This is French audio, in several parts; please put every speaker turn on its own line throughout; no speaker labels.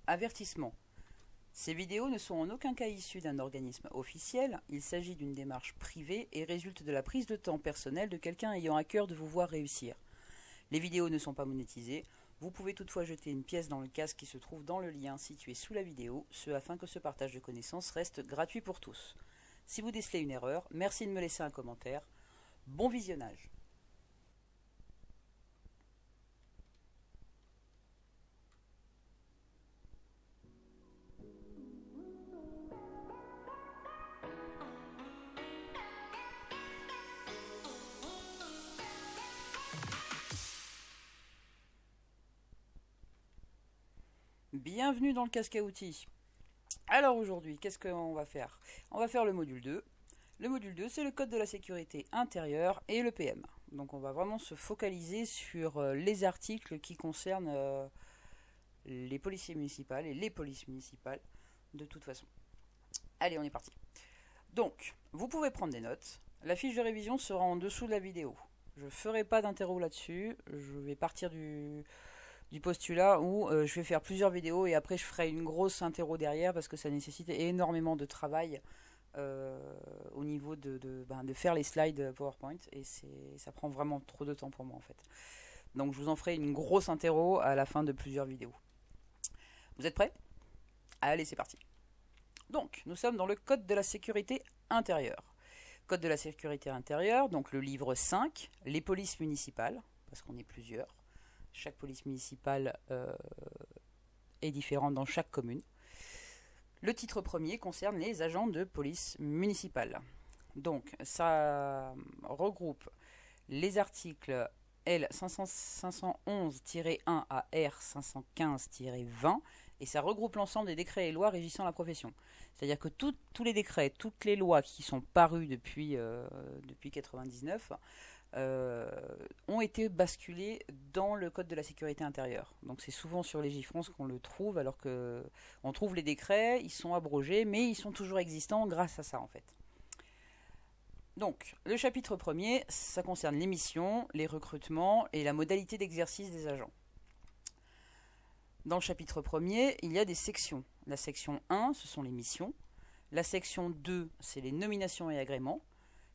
Avertissement. Ces vidéos ne sont en aucun cas issues d'un organisme officiel, il s'agit d'une démarche privée et résulte de la prise de temps personnelle de quelqu'un ayant à cœur de vous voir réussir. Les vidéos ne sont pas monétisées, vous pouvez toutefois jeter une pièce dans le casque qui se trouve dans le lien situé sous la vidéo, ce afin que ce partage de connaissances reste gratuit pour tous. Si vous décelez une erreur, merci de me laisser un commentaire. Bon visionnage. Bienvenue dans le casque à outils. Alors aujourd'hui, qu'est-ce qu'on va faire? On va faire le module 2. Le module 2, c'est le code de la sécurité intérieure et le PM. Donc on va vraiment se focaliser sur les articles qui concernent les policiers municipaux et les polices municipales de toute façon. Allez, on est parti. Donc, vous pouvez prendre des notes. La fiche de révision sera en dessous de la vidéo. Je ne ferai pas d'interro là-dessus. Je vais partir du postulat où je vais faire plusieurs vidéos et après je ferai une grosse interro derrière parce que ça nécessite énormément de travail au niveau de faire les slides PowerPoint et ça prend vraiment trop de temps pour moi en fait. Donc je vous en ferai une grosse interro à la fin de plusieurs vidéos. Vous êtes prêts? Allez, c'est parti. Donc nous sommes dans le code de la sécurité intérieure. Code de la sécurité intérieure, donc le livre 5, les polices municipales, parce qu'on est plusieurs. Chaque police municipale est différente dans chaque commune. Le titre premier concerne les agents de police municipale. Donc, ça regroupe les articles L511-1 à R515-20 et ça regroupe l'ensemble des décrets et lois régissant la profession. C'est-à-dire que tous les décrets, toutes les lois qui sont parues depuis 1999 ont été basculés dans le code de la sécurité intérieure. Donc c'est souvent sur Légifrance qu'on le trouve, alors que on trouve les décrets, ils sont abrogés, mais ils sont toujours existants grâce à ça en fait. Donc le chapitre premier, ça concerne les missions, les recrutements et la modalité d'exercice des agents. Dans le chapitre premier, il y a des sections. La section 1, ce sont les missions. La section 2, c'est les nominations et agréments.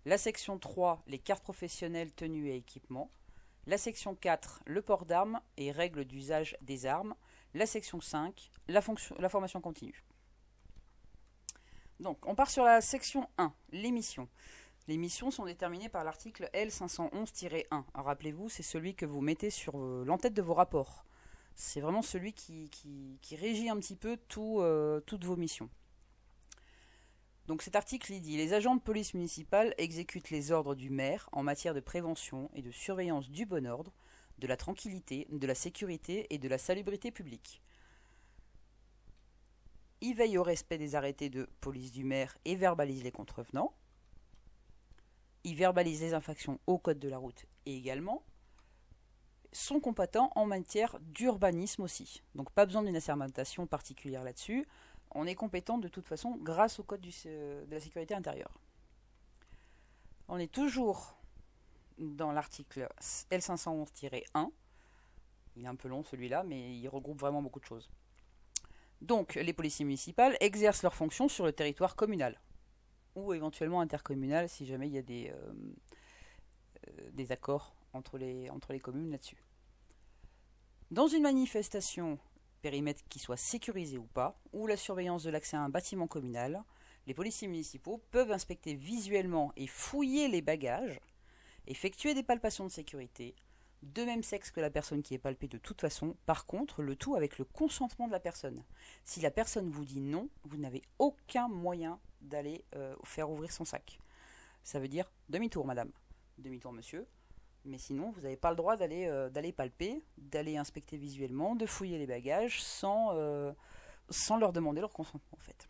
La section 3, les cartes professionnelles, tenues et équipements. La section 4, le port d'armes et règles d'usage des armes. La section 5, la formation continue. Donc, on part sur la section 1, les missions. Les missions sont déterminées par l'article L511-1. Rappelez-vous, c'est celui que vous mettez sur l'entête de vos rapports. C'est vraiment celui qui régit un petit peu toutes vos missions. Donc cet article il dit « Les agents de police municipale exécutent les ordres du maire en matière de prévention et de surveillance du bon ordre, de la tranquillité, de la sécurité et de la salubrité publique. Ils veillent au respect des arrêtés de police du maire et verbalisent les contrevenants. Ils verbalisent les infractions au code de la route et également sont compétents en matière d'urbanisme aussi. Donc pas besoin d'une assermentation particulière là-dessus. On est compétent de toute façon grâce au code de la sécurité intérieure. On est toujours dans l'article L511-1. Il est un peu long celui-là, mais il regroupe vraiment beaucoup de choses. Donc, les policiers municipaux exercent leurs fonctions sur le territoire communal ou éventuellement intercommunal si jamais il y a des accords entre les communes là-dessus. Dans une manifestation, périmètre qui soit sécurisé ou pas, ou la surveillance de l'accès à un bâtiment communal, les policiers municipaux peuvent inspecter visuellement et fouiller les bagages, effectuer des palpations de sécurité, de même sexe que la personne qui est palpée de toute façon, par contre, le tout avec le consentement de la personne. Si la personne vous dit non, vous n'avez aucun moyen d'aller faire ouvrir son sac. Ça veut dire demi-tour, madame, demi-tour, monsieur. Mais sinon, vous n'avez pas le droit d'aller palper, d'aller inspecter visuellement, de fouiller les bagages sans leur demander leur consentement en fait.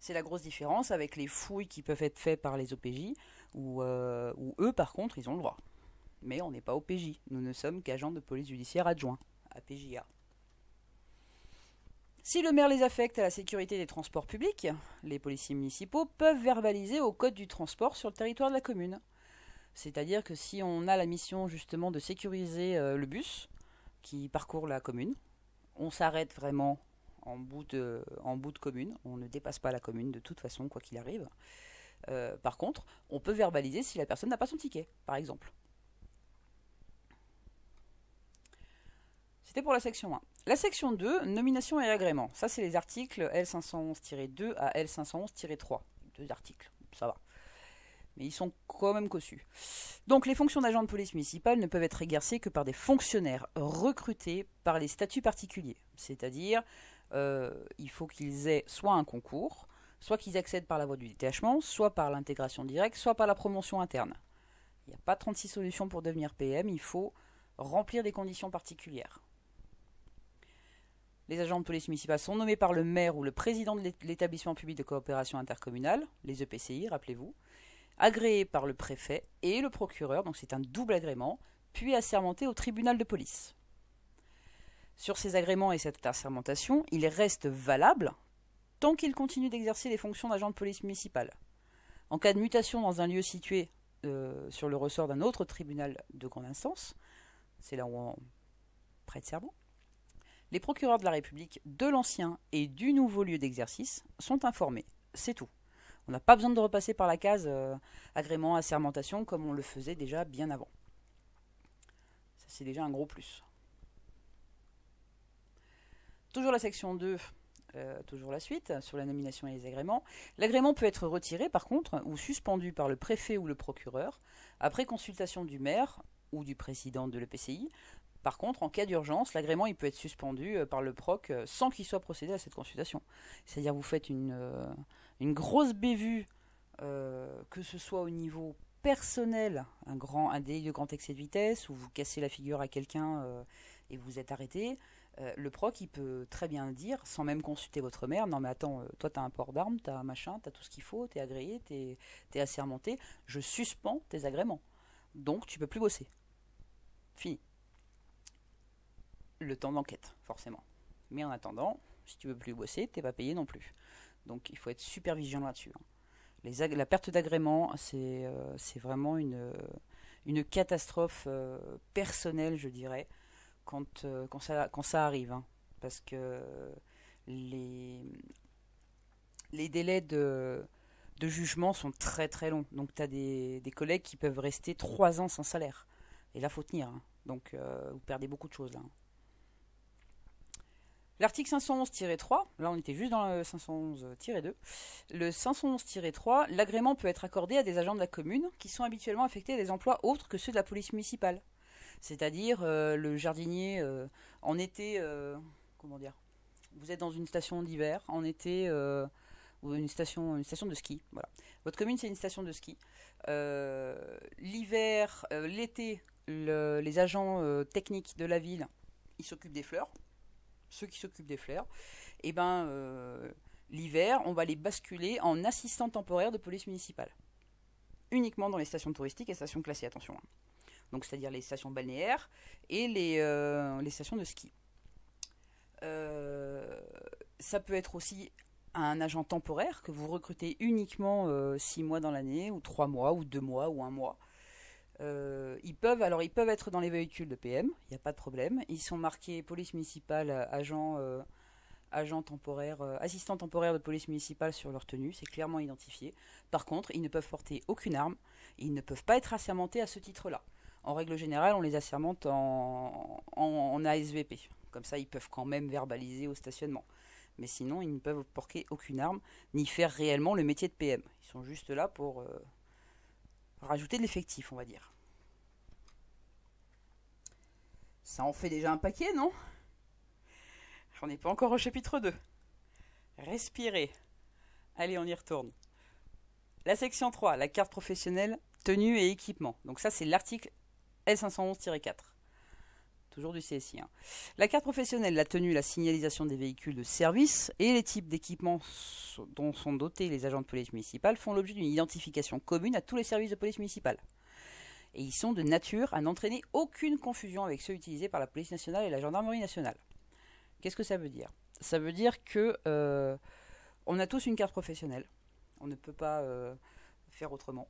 C'est la grosse différence avec les fouilles qui peuvent être faites par les OPJ, où eux par contre ils ont le droit. Mais on n'est pas OPJ, nous ne sommes qu'agents de police judiciaire adjoints, APJA. Si le maire les affecte à la sécurité des transports publics, les policiers municipaux peuvent verbaliser au code du transport sur le territoire de la commune. C'est-à-dire que si on a la mission justement de sécuriser le bus qui parcourt la commune, on s'arrête vraiment en bout de commune. On ne dépasse pas la commune de toute façon, quoi qu'il arrive. Par contre, on peut verbaliser si la personne n'a pas son ticket, par exemple. C'était pour la section 1. La section 2, nomination et agrément. Ça, c'est les articles L511-2 à L511-3. 2 articles, ça va. Mais ils sont quand même cossus. Donc, les fonctions d'agent de police municipale ne peuvent être exercées que par des fonctionnaires recrutés par les statuts particuliers. C'est-à-dire, il faut qu'ils aient soit un concours, soit qu'ils accèdent par la voie du détachement, soit par l'intégration directe, soit par la promotion interne. Il n'y a pas 36 solutions pour devenir PM, il faut remplir des conditions particulières. Les agents de police municipale sont nommés par le maire ou le président de l'établissement public de coopération intercommunale, les EPCI, rappelez-vous, agréés par le préfet et le procureur, donc c'est un double agrément, puis assermentés au tribunal de police. Sur ces agréments et cette assermentation, ils restent valables tant qu'ils continuent d'exercer les fonctions d'agent de police municipale. En cas de mutation dans un lieu situé sur le ressort d'un autre tribunal de grande instance, c'est là où on prête serment, les procureurs de la République de l'ancien et du nouveau lieu d'exercice sont informés. C'est tout. On n'a pas besoin de repasser par la case agrément, assermentation comme on le faisait déjà bien avant. Ça, c'est déjà un gros plus. Toujours la section 2, toujours la suite, sur la nomination et les agréments. L'agrément peut être retiré par contre ou suspendu par le préfet ou le procureur après consultation du maire ou du président de l'EPCI. Par contre, en cas d'urgence, l'agrément il peut être suspendu par le proc sans qu'il soit procédé à cette consultation. C'est-à-dire vous faites une grosse bévue, que ce soit au niveau personnel, un délit de grand excès de vitesse, ou vous cassez la figure à quelqu'un et vous êtes arrêté, le proc il peut très bien dire, sans même consulter votre maire, non mais attends, toi t'as un port d'armes, t'as un machin, t'as tout ce qu'il faut, t'es agréé, t'es assermenté, je suspends tes agréments. Donc tu peux plus bosser. Fini. Le temps d'enquête, forcément. Mais en attendant, si tu veux plus bosser, t'es pas payé non plus. Donc il faut être super vigilant là-dessus. La perte d'agrément, c'est vraiment une catastrophe personnelle, je dirais, quand ça arrive. Hein. Parce que les délais de jugement sont très très longs. Donc tu as des collègues qui peuvent rester 3 ans sans salaire. Et là, il faut tenir. Hein. Donc vous perdez beaucoup de choses là. L'article 511-3, là on était juste dans le 511-2, le 511-3, l'agrément peut être accordé à des agents de la commune qui sont habituellement affectés à des emplois autres que ceux de la police municipale. C'est-à-dire le jardinier en été, comment dire, vous êtes dans une station d'hiver, en été, ou une station de ski, voilà. Votre commune c'est une station de ski. L'hiver, l'été, les agents techniques de la ville, ils s'occupent des fleurs. Ceux qui s'occupent des fleurs, et l'hiver, on va les basculer en assistants temporaires de police municipale. Uniquement dans les stations touristiques et stations classées, attention. Hein. Donc, c'est-à-dire les stations balnéaires et les stations de ski. Ça peut être aussi un agent temporaire que vous recrutez uniquement 6 mois dans l'année, ou 3 mois, ou 2 mois, ou 1 mois. Ils peuvent être dans les véhicules de PM, il n'y a pas de problème. Ils sont marqués police municipale, agent temporaire, assistant temporaire de police municipale sur leur tenue, c'est clairement identifié. Par contre, ils ne peuvent porter aucune arme, ils ne peuvent pas être assermentés à ce titre-là. En règle générale, on les assermente en ASVP. Comme ça, ils peuvent quand même verbaliser au stationnement. Mais sinon, ils ne peuvent porter aucune arme, ni faire réellement le métier de PM. Ils sont juste là pour rajouter de l'effectif, on va dire. Ça en fait déjà un paquet, non? J'en ai pas encore au chapitre 2. Respirez. Allez, on y retourne. La section 3, la carte professionnelle, tenue et équipement. Donc ça, c'est l'article L511-4. Toujours du CSI. Hein. La carte professionnelle, la tenue, la signalisation des véhicules de service et les types d'équipements dont sont dotés les agents de police municipale font l'objet d'une identification commune à tous les services de police municipale. Et ils sont de nature à n'entraîner aucune confusion avec ceux utilisés par la police nationale et la gendarmerie nationale. Qu'est-ce que ça veut dire? Ça veut dire que on a tous une carte professionnelle. On ne peut pas faire autrement.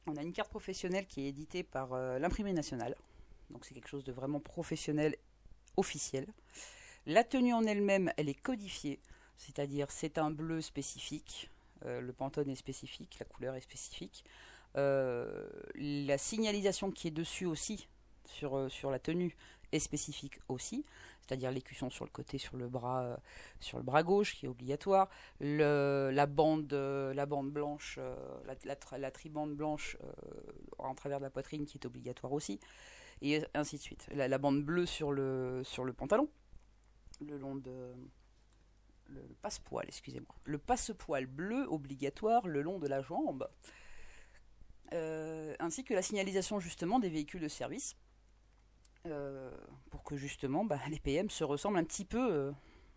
On a une carte professionnelle qui est éditée par l'imprimerie nationale. Donc c'est quelque chose de vraiment professionnel, officiel. La tenue en elle-même, elle est codifiée, c'est-à-dire c'est un bleu spécifique, le Pantone est spécifique, la couleur est spécifique. La signalisation qui est dessus aussi, sur la tenue, est spécifique aussi, c'est-à-dire l'écusson sur le côté, sur le bras gauche qui est obligatoire, la bande blanche, la tribande blanche en travers de la poitrine qui est obligatoire aussi, et ainsi de suite. La bande bleue sur le pantalon, le long de le passe-poil, excusez-moi, le passe-poil bleu obligatoire le long de la jambe, ainsi que la signalisation justement des véhicules de service. Pour que justement les PM se ressemblent un petit peu,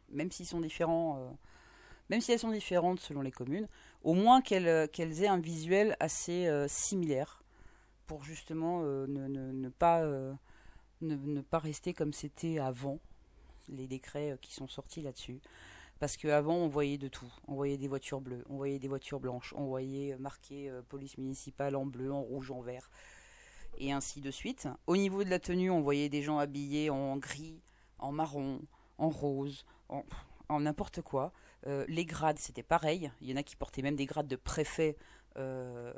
même s'ils sont différents, même si elles sont différentes selon les communes, au moins qu'elles aient un visuel assez similaire, pour justement ne pas rester comme c'était avant, les décrets qui sont sortis là-dessus. Parce qu'avant, on voyait de tout. On voyait des voitures bleues, on voyait des voitures blanches, on voyait marqué police municipale en bleu, en rouge, en vert, et ainsi de suite. Au niveau de la tenue, on voyait des gens habillés en gris, en marron, en rose, en n'importe quoi. Les grades, c'était pareil. Il y en a qui portaient même des grades de préfet. Il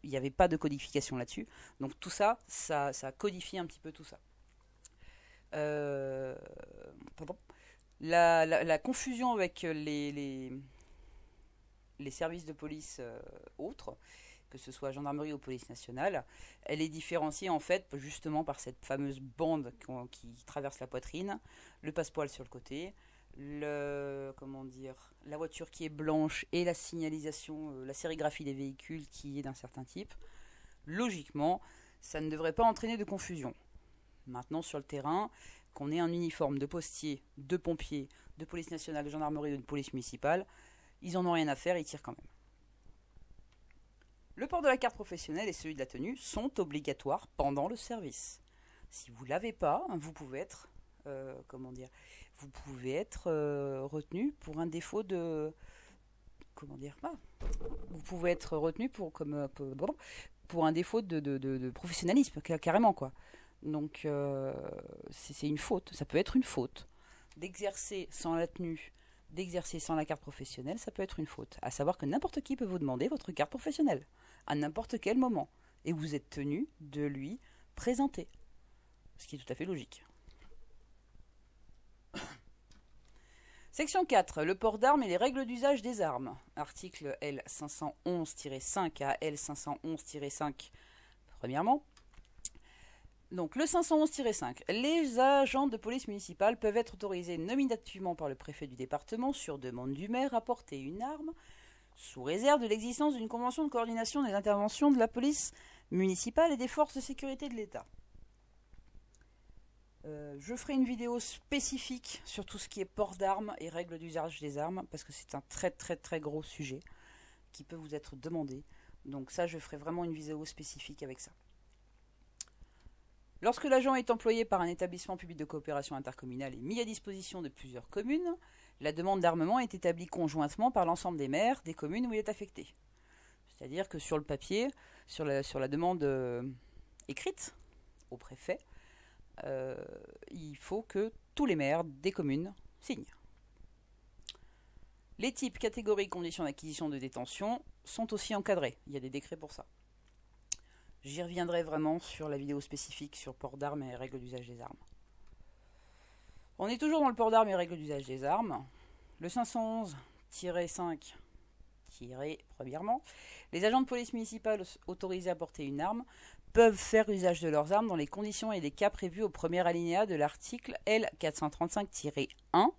n'y avait pas de codification là-dessus. Donc tout ça, ça codifie un petit peu tout ça. Pardon. La confusion avec les services de police autres, que ce soit gendarmerie ou police nationale, elle est différenciée en fait justement par cette fameuse bande qui traverse la poitrine, le passe-poil sur le côté, la voiture qui est blanche et la signalisation, la sérigraphie des véhicules qui est d'un certain type. Logiquement, ça ne devrait pas entraîner de confusion. Maintenant, sur le terrain, qu'on ait un uniforme de postier, de pompier, de police nationale, de gendarmerie ou de police municipale, ils en ont rien à faire, ils tirent quand même. Le port de la carte professionnelle et celui de la tenue sont obligatoires pendant le service. Si vous ne l'avez pas, vous pouvez être, retenu pour un défaut de, vous pouvez être retenu pour un défaut de professionnalisme, carrément quoi. Donc c'est une faute, ça peut être une faute. D'exercer sans la tenue, d'exercer sans la carte professionnelle, ça peut être une faute. À savoir que n'importe qui peut vous demander votre carte professionnelle, à n'importe quel moment. Et vous êtes tenu de lui présenter. Ce qui est tout à fait logique. Section 4. Le port d'armes et les règles d'usage des armes. Article L511-5 à L511-5. Premièrement. Donc, le 511-5. Les agents de police municipale peuvent être autorisés nominativement par le préfet du département, sur demande du maire, à porter une arme, sous réserve de l'existence d'une convention de coordination des interventions de la police municipale et des forces de sécurité de l'État. Je ferai une vidéo spécifique sur tout ce qui est port d'armes et règles d'usage des armes, parce que c'est un très très très gros sujet qui peut vous être demandé. Donc ça, je ferai vraiment une vidéo spécifique avec ça. Lorsque l'agent est employé par un établissement public de coopération intercommunale et mis à disposition de plusieurs communes, la demande d'armement est établie conjointement par l'ensemble des maires des communes où il est affecté. C'est-à-dire que sur le papier, sur la demande écrite au préfet, il faut que tous les maires des communes signent. Les types, catégories, conditions d'acquisition de détention sont aussi encadrés. Il y a des décrets pour ça. J'y reviendrai vraiment sur la vidéo spécifique sur port d'armes et règles d'usage des armes. On est toujours dans le port d'armes et règles d'usage des armes. Le 511-5 premièrement, les agents de police municipale autorisés à porter une arme peuvent faire usage de leurs armes dans les conditions et les cas prévus au premier alinéa de l'article L435-1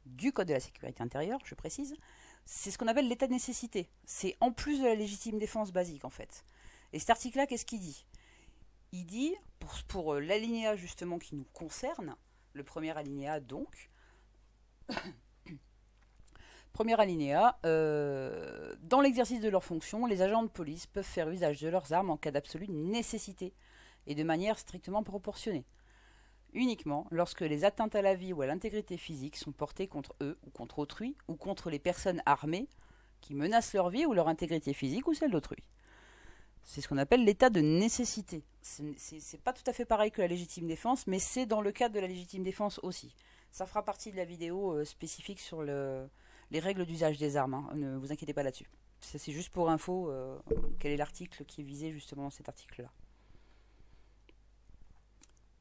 du Code de la sécurité intérieure, je précise. C'est ce qu'on appelle l'état de nécessité. C'est en plus de la légitime défense basique en fait. Et cet article-là, qu'est-ce qu'il dit? Il dit, pour l'alinéa justement qui nous concerne, le premier alinéa donc, premier alinéa, dans l'exercice de leurs fonctions, les agents de police peuvent faire usage de leurs armes en cas d'absolue nécessité et de manière strictement proportionnée. Uniquement lorsque les atteintes à la vie ou à l'intégrité physique sont portées contre eux ou contre autrui ou contre les personnes armées qui menacent leur vie ou leur intégrité physique ou celle d'autrui. C'est ce qu'on appelle l'état de nécessité. C'est pas tout à fait pareil que la légitime défense, mais c'est dans le cadre de la légitime défense aussi. Ça fera partie de la vidéo spécifique sur les règles d'usage des armes, hein. Ne vous inquiétez pas là-dessus. C'est juste pour info, quel est l'article qui est visé justement dans cet article-là.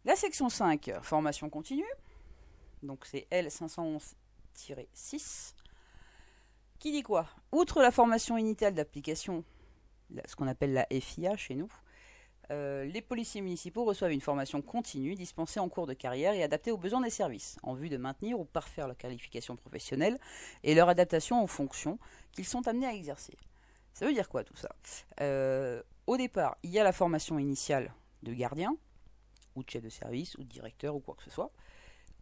La section 5, formation continue, donc c'est L511-6, qui dit quoi? Outre la formation initiale d'application, ce qu'on appelle la FIA chez nous, les policiers municipaux reçoivent une formation continue dispensée en cours de carrière et adaptée aux besoins des services, en vue de maintenir ou parfaire leur qualification professionnelle et leur adaptation aux fonctions qu'ils sont amenés à exercer. Ça veut dire quoi tout ça? Au départ, il y a la formation initiale de gardien, ou de chef de service, ou de directeur, ou quoi que ce soit.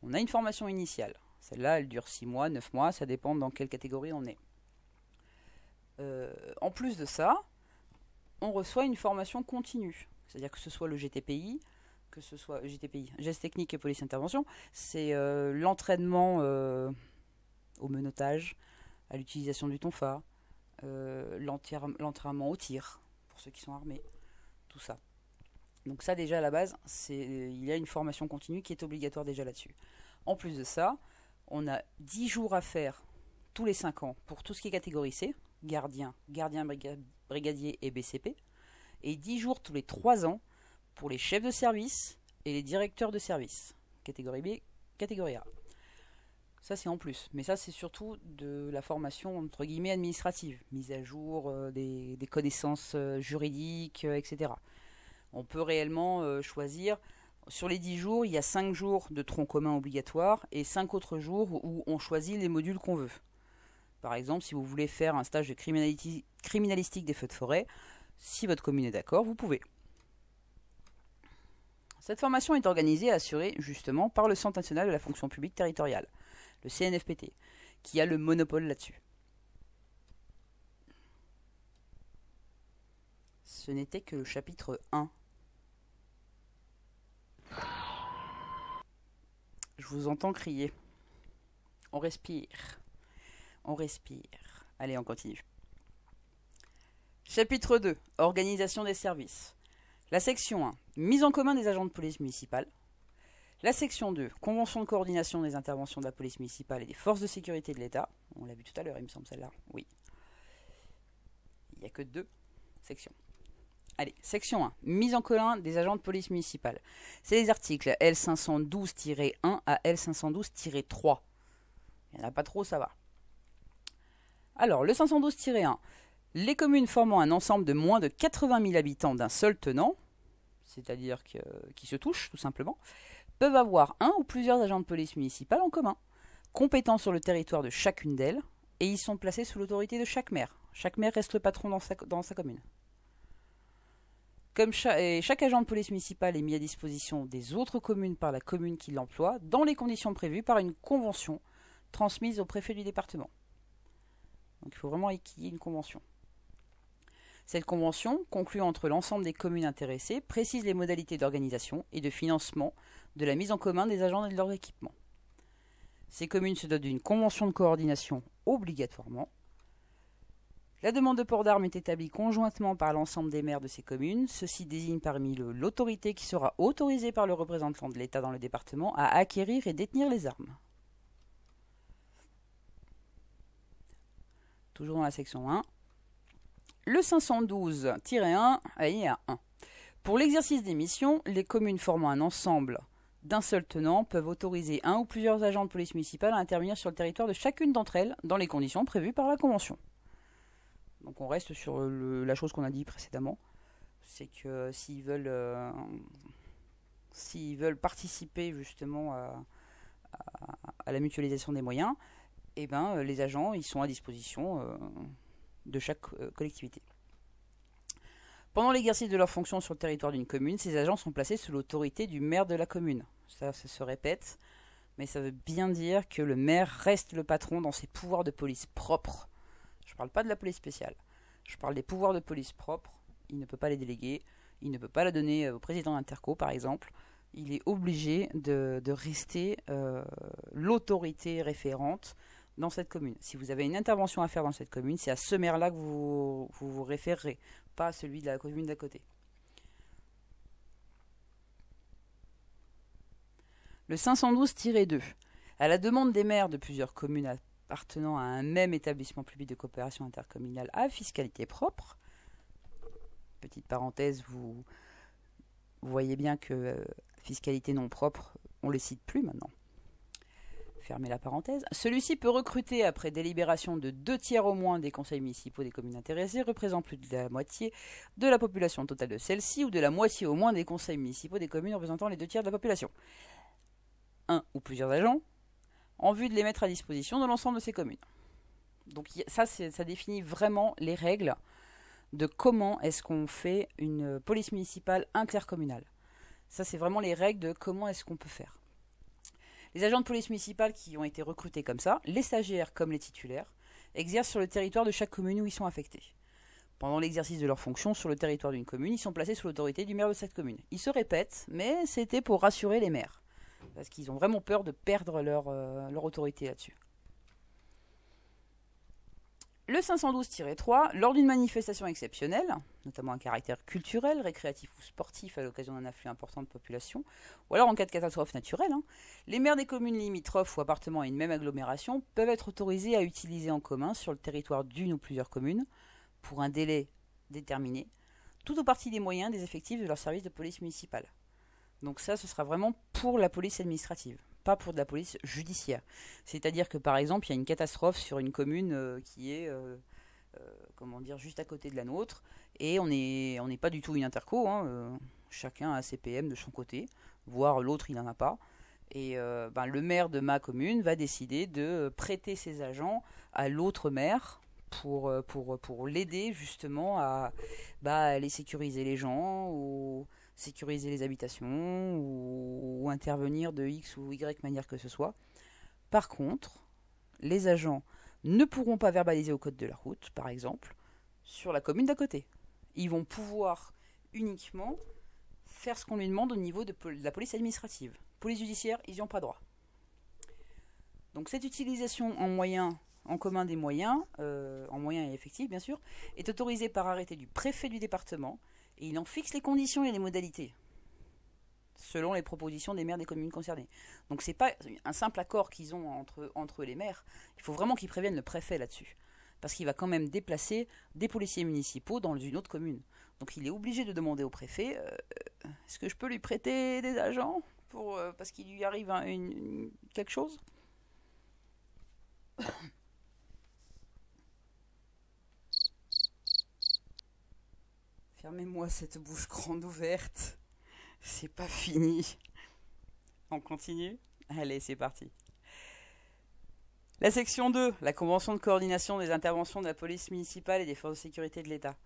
On a une formation initiale. Celle-là, elle dure 6 mois, 9 mois, ça dépend dans quelle catégorie on est. En plus de ça, on reçoit une formation continue. C'est-à-dire que ce soit le GTPI, que ce soit GTPI, geste technique et police intervention, c'est l'entraînement au menottage, à l'utilisation du tonfa, l'entraînement au tir, pour ceux qui sont armés, tout ça. Donc ça déjà à la base, il y a une formation continue qui est obligatoire déjà là-dessus. En plus de ça, on a 10 jours à faire tous les 5 ans pour tout ce qui est catégorie C, gardien, brigadier et BCP, et 10 jours tous les 3 ans pour les chefs de service et les directeurs de service, catégorie B, catégorie A. Ça c'est en plus, mais ça c'est surtout de la formation entre guillemets administrative, mise à jour des connaissances juridiques, etc. On peut réellement choisir, sur les 10 jours, il y a 5 jours de tronc commun obligatoire et 5 autres jours où on choisit les modules qu'on veut. Par exemple, si vous voulez faire un stage de criminalistique des feux de forêt, si votre commune est d'accord, vous pouvez. Cette formation est organisée et assurée justement par le Centre national de la fonction publique territoriale, le CNFPT, qui a le monopole là-dessus. Ce n'était que le chapitre 1. Je vous entends crier. On respire. On respire. Allez, on continue. Chapitre 2. Organisation des services. La section 1. Mise en commun des agents de police municipale. La section 2. Convention de coordination des interventions de la police municipale et des forces de sécurité de l'État. On l'a vu tout à l'heure, il me semble, celle-là. Oui. Il n'y a que 2 sections. Allez, section 1. Mise en commun des agents de police municipale. C'est les articles L512-1 à L512-3. Il n'y en a pas trop, ça va. Alors, le 512-1. Les communes formant un ensemble de moins de 80 000 habitants d'un seul tenant, c'est-à-dire qui se touchent tout simplement, peuvent avoir un ou plusieurs agents de police municipale en commun, compétents sur le territoire de chacune d'elles, et ils sont placés sous l'autorité de chaque maire. Chaque maire reste le patron dans sa commune. Comme chaque agent de police municipale est mis à disposition des autres communes par la commune qui l'emploie, dans les conditions prévues par une convention transmise au préfet du département. Donc il faut vraiment qu'il y ait une convention. Cette convention, conclue entre l'ensemble des communes intéressées, précise les modalités d'organisation et de financement de la mise en commun des agents et de leur équipement. Ces communes se dotent d'une convention de coordination obligatoirement. La demande de port d'armes est établie conjointement par l'ensemble des maires de ces communes. Ceux-ci désignent parmi l'autorité qui sera autorisée par le représentant de l'État dans le département à acquérir et détenir les armes. Toujours dans la section 1. Le 512-1, il a 1. Pour l'exercice des missions, les communes formant un ensemble d'un seul tenant peuvent autoriser un ou plusieurs agents de police municipale à intervenir sur le territoire de chacune d'entre elles dans les conditions prévues par la Convention. Donc on reste sur la chose qu'on a dit précédemment, c'est que s'ils veulent participer justement à la mutualisation des moyens, eh ben, les agents ils sont à disposition de chaque collectivité. Pendant l'exercice de leurs fonctions sur le territoire d'une commune, ces agents sont placés sous l'autorité du maire de la commune. Ça se répète, mais ça veut bien dire que le maire reste le patron dans ses pouvoirs de police propres. Je ne parle pas de la police spéciale. Je parle des pouvoirs de police propres. Il ne peut pas les déléguer. Il ne peut pas la donner au président d'Interco, par exemple. Il est obligé de rester l'autorité référente dans cette commune. Si vous avez une intervention à faire dans cette commune, c'est à ce maire-là que vous référerez, pas à celui de la commune d'à côté. Le 512-2. À la demande des maires de plusieurs communes appartenant à un même établissement public de coopération intercommunale à fiscalité propre, petite parenthèse, vous voyez bien que fiscalité non propre, on ne les cite plus maintenant. Fermez la parenthèse. Celui-ci peut recruter, après délibération de 2/3 au moins des conseils municipaux des communes intéressées, représentant plus de la moitié de la population totale de celle-ci, ou de la moitié au moins des conseils municipaux des communes représentant les 2/3 de la population. Un ou plusieurs agents, en vue de les mettre à disposition de l'ensemble de ces communes. Donc ça définit vraiment les règles de comment est-ce qu'on fait une police municipale intercommunale. Ça, c'est vraiment les règles de comment est-ce qu'on peut faire. Les agents de police municipale qui ont été recrutés comme ça, les stagiaires comme les titulaires, exercent sur le territoire de chaque commune où ils sont affectés. Pendant l'exercice de leurs fonctions sur le territoire d'une commune, ils sont placés sous l'autorité du maire de cette commune. Ils se répètent, mais c'était pour rassurer les maires, parce qu'ils ont vraiment peur de perdre leur autorité là-dessus. Le 512-3, lors d'une manifestation exceptionnelle, notamment un caractère culturel, récréatif ou sportif à l'occasion d'un afflux important de population, ou alors en cas de catastrophe naturelle, les maires des communes limitrophes ou appartenant à une même agglomération peuvent être autorisés à utiliser en commun sur le territoire d'une ou plusieurs communes, pour un délai déterminé, tout ou partie des moyens des effectifs de leur service de police municipale. Donc ça, ce sera vraiment pour la police administrative, pas pour de la police judiciaire. C'est-à-dire que par exemple, il y a une catastrophe sur une commune qui est juste à côté de la nôtre, et on n'est pas du tout une interco, chacun a ses PM de son côté, voire l'autre il n'en a pas. Et le maire de ma commune va décider de prêter ses agents à l'autre maire pour l'aider justement à aller sécuriser les gens, ou sécuriser les habitations, ou intervenir de X ou Y manière que ce soit. Par contre, les agents ne pourront pas verbaliser au code de la route, par exemple, sur la commune d'à côté. Ils vont pouvoir uniquement faire ce qu'on lui demande au niveau de la police administrative. Police judiciaire, ils n'y ont pas droit. Donc cette utilisation en commun des moyens, en moyens et effectifs bien sûr, est autorisée par arrêté du préfet du département, et il en fixe les conditions et les modalités, selon les propositions des maires des communes concernées. Donc c'est pas un simple accord qu'ils ont entre les maires, il faut vraiment qu'ils préviennent le préfet là-dessus, parce qu'il va quand même déplacer des policiers municipaux dans une autre commune. Donc il est obligé de demander au préfet, est-ce que je peux lui prêter des agents parce qu'il lui arrive quelque chose ? Fermez-moi cette bouche grande ouverte. C'est pas fini. On continue ? Allez, c'est parti. La section 2, la convention de coordination des interventions de la police municipale et des forces de sécurité de l'État.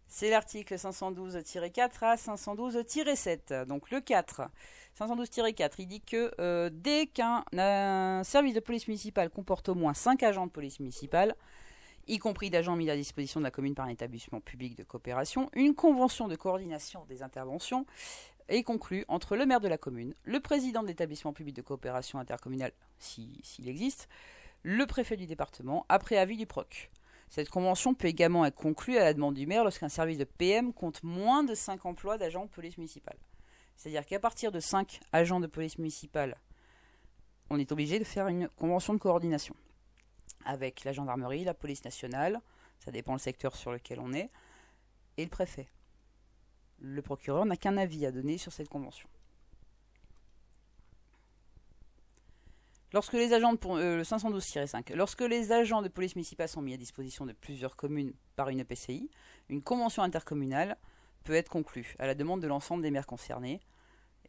C'est l'article 512-4 à 512-7. Donc le 4, 512-4, il dit que dès qu'un service de police municipale comporte au moins 5 agents de police municipale, y compris d'agents mis à disposition de la commune par un établissement public de coopération, une convention de coordination des interventions est conclue entre le maire de la commune, le président de l'établissement public de coopération intercommunale, s'il existe, le préfet du département, après avis du proc. Cette convention peut également être conclue à la demande du maire lorsqu'un service de PM compte moins de 5 emplois d'agents de police municipale. C'est-à-dire qu'à partir de 5 agents de police municipale, on est obligé de faire une convention de coordination avec la gendarmerie, la police nationale, ça dépend le secteur sur lequel on est, et le préfet. Le procureur n'a qu'un avis à donner sur cette convention. Lorsque les agents de 512-5, lorsque les agents de police municipale sont mis à disposition de plusieurs communes par une EPCI, une convention intercommunale peut être conclue à la demande de l'ensemble des maires concernés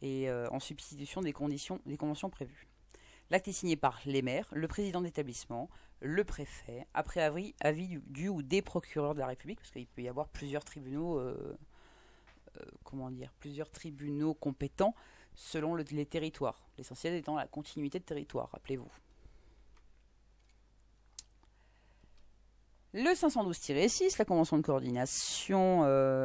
et en substitution des conventions prévues. L'acte est signé par les maires, le président d'établissement, le préfet, après avis du ou des procureurs de la République, parce qu'il peut y avoir plusieurs tribunaux, plusieurs tribunaux compétents selon les territoires. L'essentiel étant la continuité de territoire, rappelez-vous. Le 512-6, la convention de coordination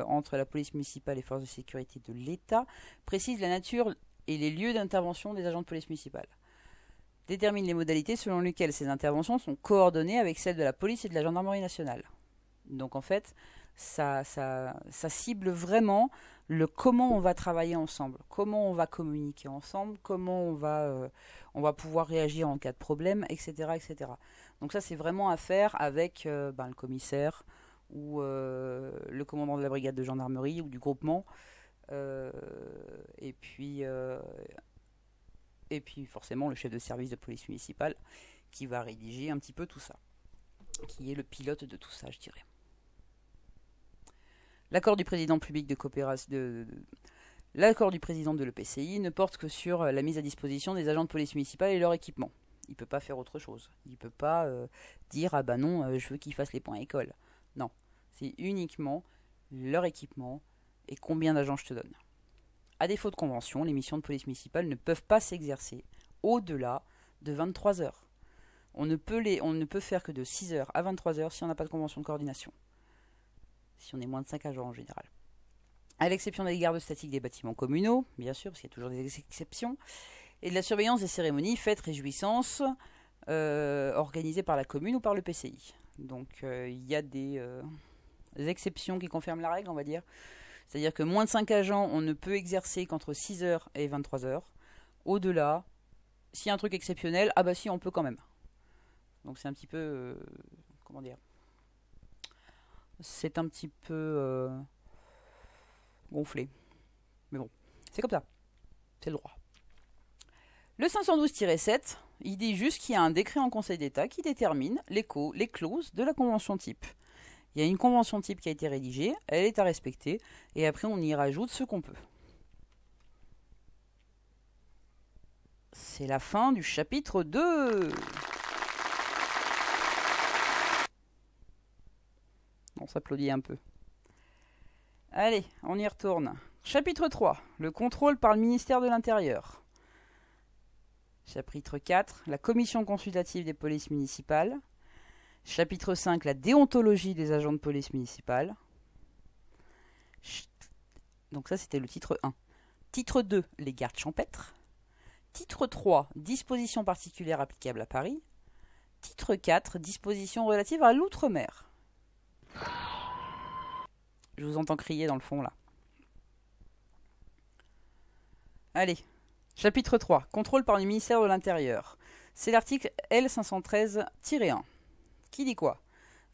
entre la police municipale et les forces de sécurité de l'État, précise la nature et les lieux d'intervention des agents de police municipale. détermine les modalités selon lesquelles ces interventions sont coordonnées avec celles de la police et de la gendarmerie nationale. Donc en fait, ça cible vraiment le comment on va travailler ensemble, comment on va communiquer ensemble, comment on va pouvoir réagir en cas de problème, etc. etc. Donc ça, c'est vraiment à faire avec le commissaire ou le commandant de la brigade de gendarmerie ou du groupement. Et puis forcément le chef de service de police municipale qui va rédiger un petit peu tout ça, qui est le pilote de tout ça, je dirais. L'accord du président public de coopération l'accord du président de l'EPCI ne porte que sur la mise à disposition des agents de police municipale et leur équipement. Il ne peut pas faire autre chose. Il ne peut pas dire ah bah non, je veux qu'ils fassent les points école. Non, c'est uniquement leur équipement et combien d'agents je te donne. À défaut de convention, les missions de police municipale ne peuvent pas s'exercer au-delà de 23 heures. On ne peut faire que de 6 heures à 23 heures si on n'a pas de convention de coordination. Si on est moins de 5 agents en général. À l'exception des gardes statiques des bâtiments communaux, bien sûr, parce qu'il y a toujours des exceptions, et de la surveillance des cérémonies, fêtes, réjouissances, organisées par la commune ou par le PCI. Donc il y a des exceptions qui confirment la règle, on va dire. C'est-à-dire que moins de 5 agents, on ne peut exercer qu'entre 6 heures et 23 heures. Au-delà, s'il y a un truc exceptionnel, ah bah si, on peut quand même. Donc c'est un petit peu... comment dire ? C'est un petit peu gonflé. Mais bon, c'est comme ça. C'est le droit. Le 512-7, il dit juste qu'il y a un décret en Conseil d'État qui détermine les clauses de la convention type. Il y a une convention type qui a été rédigée, elle est à respecter, et après on y rajoute ce qu'on peut. C'est la fin du chapitre 2. On s'applaudit un peu. Allez, on y retourne. Chapitre 3, le contrôle par le ministère de l'Intérieur. Chapitre 4, la commission consultative des polices municipales. Chapitre 5, la déontologie des agents de police municipale. Donc ça, c'était le titre 1. Titre 2, les gardes champêtres. Titre 3, dispositions particulières applicables à Paris. Titre 4, dispositions relatives à l'outre-mer. Je vous entends crier dans le fond, là. Allez, chapitre 3, contrôle par le ministère de l'Intérieur. C'est l'article L513-1. Qui dit quoi?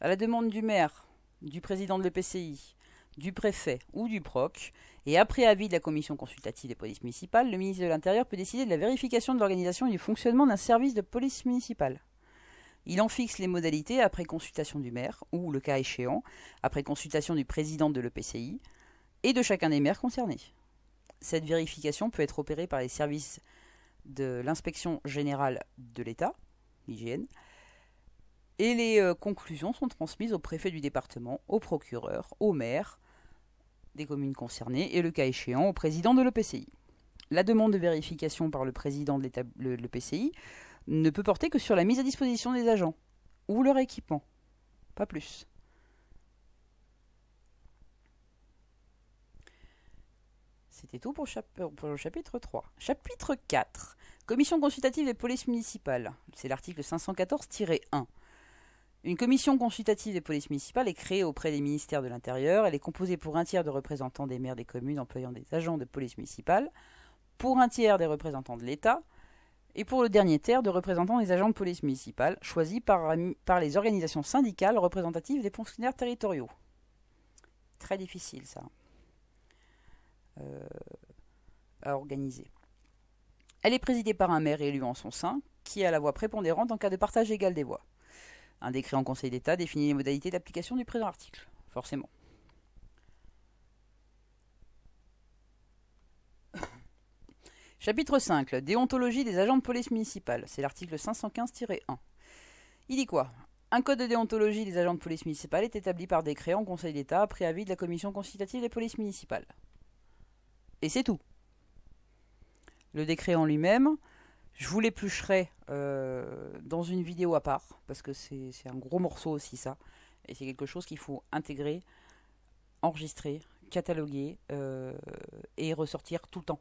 À la demande du maire, du président de l'EPCI, du préfet ou du proc, et après avis de la commission consultative des polices municipales, le ministre de l'Intérieur peut décider de la vérification de l'organisation et du fonctionnement d'un service de police municipale. Il en fixe les modalités après consultation du maire, ou, le cas échéant, après consultation du président de l'EPCI, et de chacun des maires concernés. Cette vérification peut être opérée par les services de l'inspection générale de l'État, l'IGN, et les conclusions sont transmises au préfet du département, au procureur, au maire des communes concernées et, le cas échéant, au président de l'EPCI. La demande de vérification par le président de l'EPCI ne peut porter que sur la mise à disposition des agents ou leur équipement, pas plus. C'était tout pour le chapitre 3. Chapitre 4. Commission consultative des polices municipales. C'est l'article 514-1. Une commission consultative des polices municipales est créée auprès des ministères de l'Intérieur. Elle est composée pour un tiers de représentants des maires des communes employant des agents de police municipale, pour un tiers des représentants de l'État, et pour le dernier tiers de représentants des agents de police municipale, choisis par les organisations syndicales représentatives des fonctionnaires territoriaux. Très difficile, ça, à organiser. Elle est présidée par un maire élu en son sein, qui a la voix prépondérante en cas de partage égal des voix. Un décret en Conseil d'État définit les modalités d'application du présent article, forcément. Chapitre 5, la déontologie des agents de police municipale. C'est l'article 515-1. Il dit quoi? Un code de déontologie des agents de police municipale est établi par décret en Conseil d'État après avis de la commission consultative des polices municipales. Et c'est tout. Le décret en lui-même, je vous l'éplucherai dans une vidéo à part, parce que c'est un gros morceau aussi, ça. Et c'est quelque chose qu'il faut intégrer, enregistrer, cataloguer et ressortir tout le temps.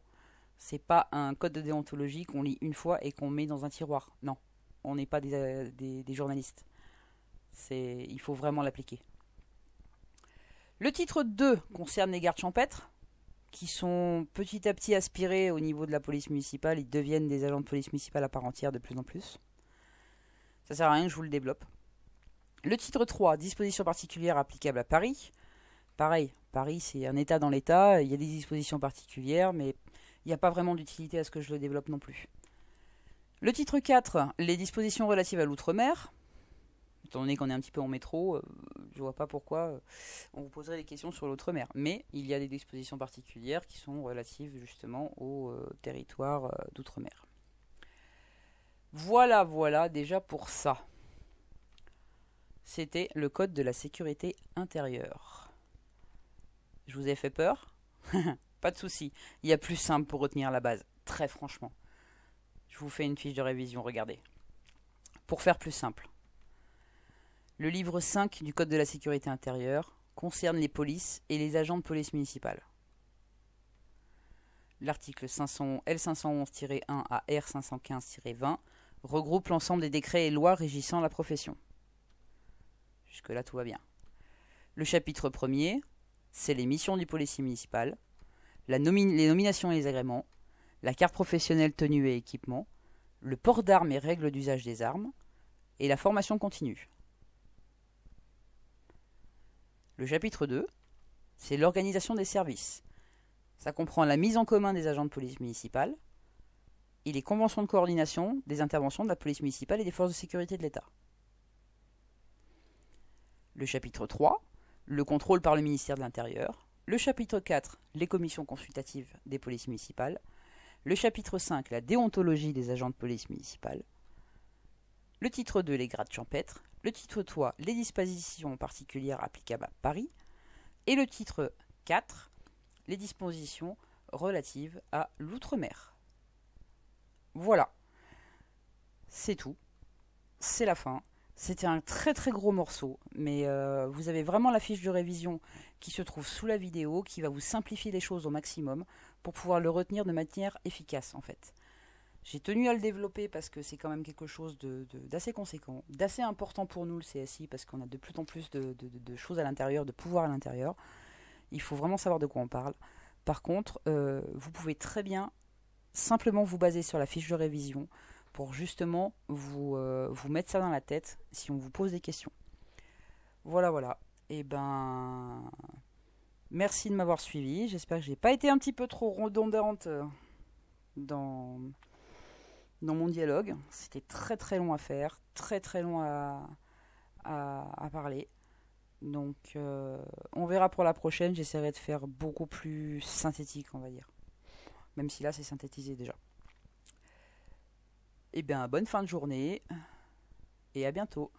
C'est pas un code de déontologie qu'on lit une fois et qu'on met dans un tiroir. Non, on n'est pas des journalistes. Il faut vraiment l'appliquer. Le titre 2 concerne les gardes champêtres, qui sont petit à petit aspirés au niveau de la police municipale. Ils deviennent des agents de police municipale à part entière de plus en plus. Ça sert à rien que je vous le développe. Le titre 3, dispositions particulières applicables à Paris. Pareil, Paris c'est un état dans l'état, il y a des dispositions particulières, mais il n'y a pas vraiment d'utilité à ce que je le développe non plus. Le titre 4, les dispositions relatives à l'outre-mer. Étant donné qu'on est un petit peu en métro, je vois pas pourquoi on vous poserait des questions sur l'outre-mer. Mais il y a des dispositions particulières qui sont relatives justement au territoire d'outre-mer. Voilà déjà pour ça. C'était le code de la sécurité intérieure. Je vous ai fait peur? Pas de souci. Il y a plus simple pour retenir la base. Très franchement. Je vous fais une fiche de révision, regardez. Pour faire plus simple. Le livre 5 du Code de la sécurité intérieure concerne les polices et les agents de police municipale. L'article L511-1 à R515-20 regroupe l'ensemble des décrets et lois régissant la profession. Jusque-là, tout va bien. Le chapitre 1er, c'est les missions du policier municipal, les nominations et les agréments, la carte professionnelle, tenue et équipement, le port d'armes et règles d'usage des armes, et la formation continue. Le chapitre 2, c'est l'organisation des services. Ça comprend la mise en commun des agents de police municipale et les conventions de coordination des interventions de la police municipale et des forces de sécurité de l'État. Le chapitre 3, le contrôle par le ministère de l'Intérieur. Le chapitre 4, les commissions consultatives des polices municipales. Le chapitre 5, la déontologie des agents de police municipale. Le titre 2, les grades champêtres. Le titre 3, les dispositions particulières applicables à Paris. Et le titre 4, les dispositions relatives à l'outre-mer. Voilà. C'est tout. C'est la fin. C'était un très très gros morceau, mais vous avez vraiment la fiche de révision qui se trouve sous la vidéo, qui va vous simplifier les choses au maximum pour pouvoir le retenir de manière efficace en fait. J'ai tenu à le développer parce que c'est quand même quelque chose d'assez conséquent, d'assez important pour nous le CSI, parce qu'on a de plus en plus de choses à l'intérieur, de pouvoir à l'intérieur. Il faut vraiment savoir de quoi on parle. Par contre, vous pouvez très bien simplement vous baser sur la fiche de révision pour justement vous mettre ça dans la tête si on vous pose des questions. Voilà. Et ben, merci de m'avoir suivi. J'espère que j'ai pas été un petit peu trop redondante dans mon dialogue. C'était très très long à faire, très très long à parler. Donc on verra pour la prochaine. J'essaierai de faire beaucoup plus synthétique, on va dire. Même si là c'est synthétisé déjà. Et bien bonne fin de journée et à bientôt.